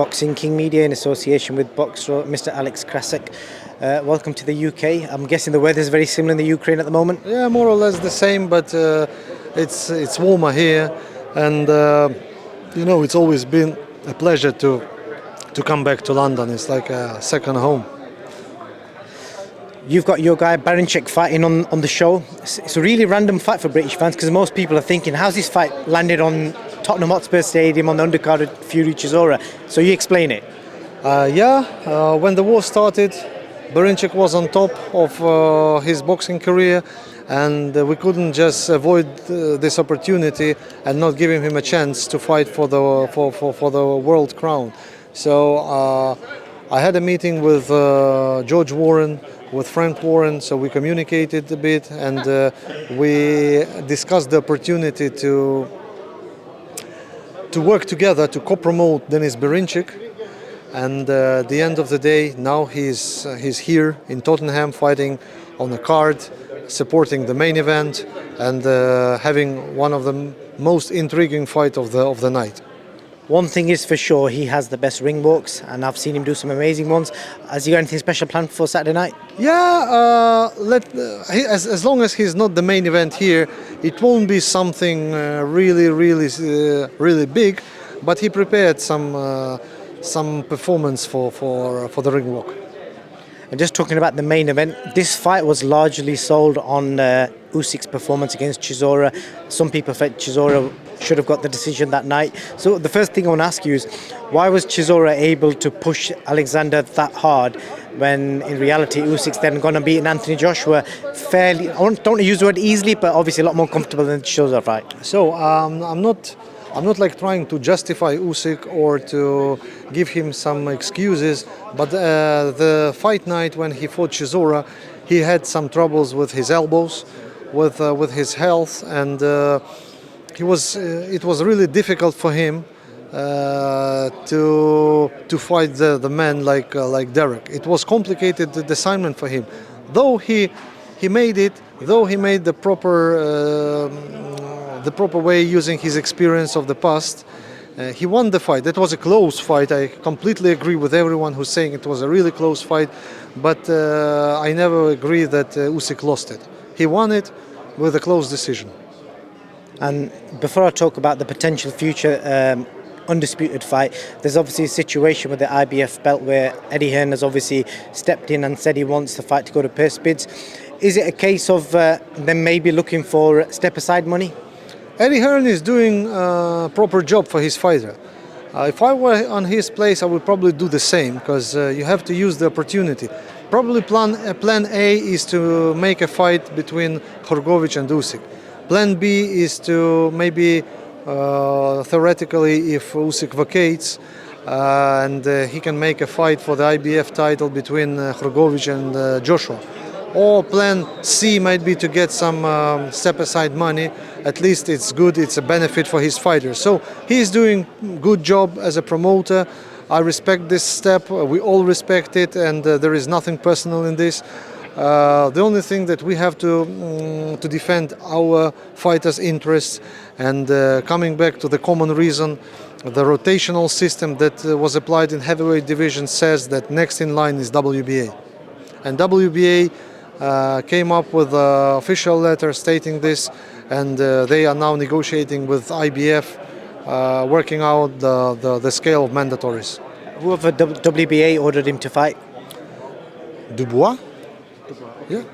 Boxing King Media in association with Boxro, Mr. Alex KRASSYUK. Welcome to the UK. I'm guessing the weather is very similar in the Ukraine at the moment? Yeah, more or less the same, but it's warmer here, and it's always been a pleasure to come back to London. It's like a second home. You've got your guy Berinchik fighting on the show. It's a really random fight for British fans because most people are thinking, how's this fight landed on Tottenham Hotspur Stadium on the undercard of Fury Chisora? So you explain it. When the war started, Berinchik was on top of his boxing career, and we couldn't just avoid this opportunity and not giving him a chance to fight for the world crown. So I had a meeting with George Warren, with Frank Warren, so we communicated a bit, and we discussed the opportunity to work together to co-promote Denis Berinchik. And at the end of the day, now he's here in Tottenham fighting on the card, supporting the main event, and having one of the most intriguing fight of the night. One thing is for sure, he has the best ring walks, and I've seen him do some amazing ones. Has he got anything special planned for Saturday night? Yeah, as long as he's not the main event here, it won't be something really big. But he prepared some performance for the ring walk. And just talking about the main event, this fight was largely sold on Usyk's performance against Chisora. Some people felt Chisora should have got the decision that night. So the first thing I want to ask you is, why was Chisora able to push Alexander that hard when in reality Usyk's then going to beat Anthony Joshua fairly, I don't use the word easily, but obviously a lot more comfortable than the Chisora fight? So I'm not like trying to justify Usyk or to give him some excuses, but the fight night when he fought Chisora, he had some troubles with his elbows, with his health, and it was really difficult for him to fight the man like Derek. It was complicated, the assignment for him. Though he made it, though he made the proper way using his experience of the past, he won the fight. That was a close fight. I completely agree with everyone who's saying it was a really close fight, but I never agree that Usyk lost it. He won it with a close decision. And before I talk about the potential future Undisputed fight, there's obviously a situation with the IBF belt where Eddie Hearn has obviously stepped in and said he wants the fight to go to purse bids. Is it a case of them maybe looking for step-aside money? Eddie Hearn is doing a proper job for his fighter. If I were on his place, I would probably do the same, because you have to use the opportunity. Probably plan A is to make a fight between Hrgović and Usyk. Plan B is to maybe, theoretically, if Usyk vacates, and he can make a fight for the IBF title between Hrgović and Joshua. Or plan C might be to get some step-aside money. At least it's good, it's a benefit for his fighters. So he's doing good job as a promoter. I respect this step, we all respect it, and there is nothing personal in this. The only thing that we have to defend our fighters' interests, and coming back to the common reason, the rotational system that was applied in heavyweight division says that next in line is WBA. And WBA came up with an official letter stating this, and they are now negotiating with IBF, working out the scale of mandatories. Whoever WBA ordered him to fight? Dubois? Yeah.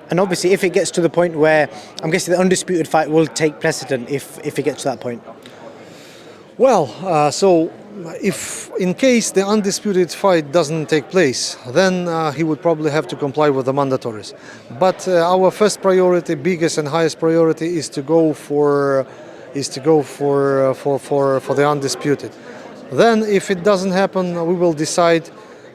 And obviously, if it gets to the point where, I'm guessing the Undisputed fight will take precedent if it gets to that point. Well, so if in case the Undisputed fight doesn't take place, then he would probably have to comply with the mandatories. But our first priority, biggest and highest priority, is to go for the Undisputed. Then, if it doesn't happen, we will decide.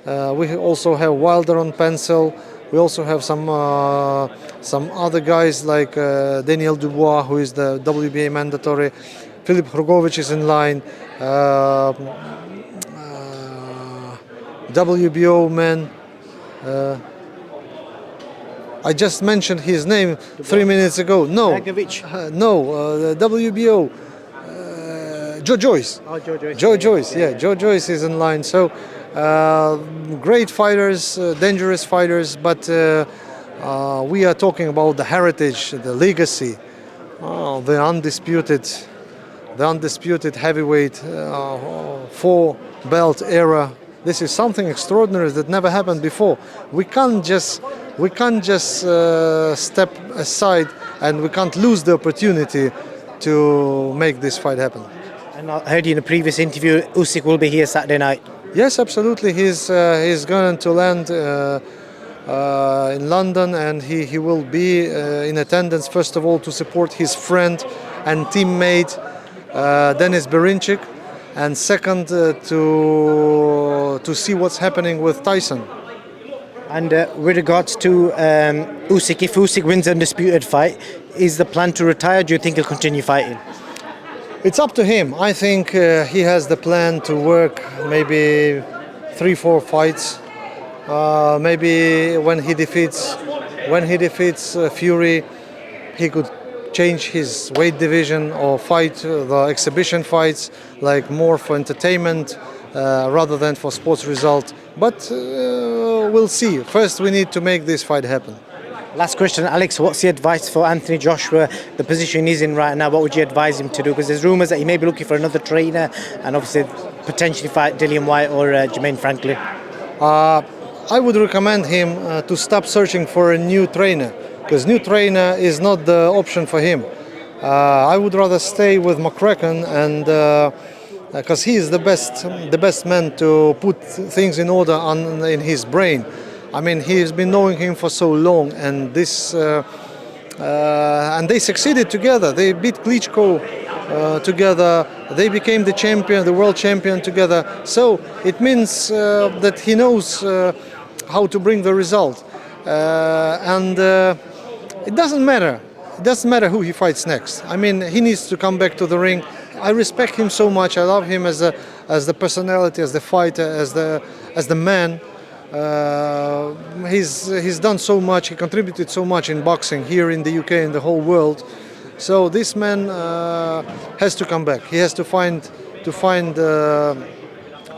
We also have Wilder on pencil. We also have some other guys like Daniel Dubois, who is the WBA mandatory. Filip Hrgović is in line. WBO man. I just mentioned his name 3 minutes ago. No, Dragovic. WBO. Joe Joyce. Oh, Joe Joyce. Joe Joyce, yeah. Joe Joyce is in line. So, great fighters, dangerous fighters, but we are talking about the heritage, the legacy, the undisputed heavyweight four-belt era. This is something extraordinary that never happened before. We can't just step aside, and we can't lose the opportunity to make this fight happen. And I heard you in a previous interview, Usyk will be here Saturday night. Yes, absolutely. He's going to land in London, and he will be in attendance, first of all, to support his friend and teammate Dennis Berinchik, and second, to see what's happening with Tyson. And with regards to Usyk, if Usyk wins the Undisputed fight, is the plan to retire? Do you think he'll continue fighting? It's up to him. I think he has the plan to work maybe 3-4 fights. Maybe when he defeats Fury, he could change his weight division or fight the exhibition fights, like more for entertainment rather than for sports result. But we'll see. First, we need to make this fight happen. Last question, Alex, what's the advice for Anthony Joshua, the position he's in right now? What would you advise him to do? Because there's rumours that he may be looking for another trainer and obviously potentially fight Dillian Whyte or Jermaine Franklin. I would recommend him to stop searching for a new trainer, because new trainer is not the option for him. I would rather stay with McCracken, and because he is the best man to put things in order in his brain. I mean, he's been knowing him for so long, and and they succeeded together. They beat Klitschko together. They became the champion, the world champion together. So it means that he knows how to bring the result, and it doesn't matter. It doesn't matter who he fights next. I mean, he needs to come back to the ring. I respect him so much. I love him as the personality, as the fighter, as the man. He's done so much. He contributed so much in boxing here in the UK and the whole world. So this man has to come back. He has to find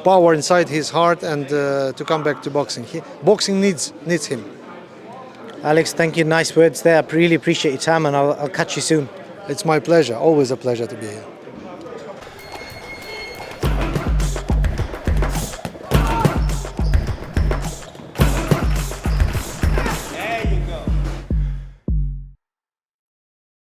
power inside his heart and to come back to boxing. Boxing needs him. Alex, thank you. Nice words there. I really appreciate your time, and I'll catch you soon. It's my pleasure. Always a pleasure to be here.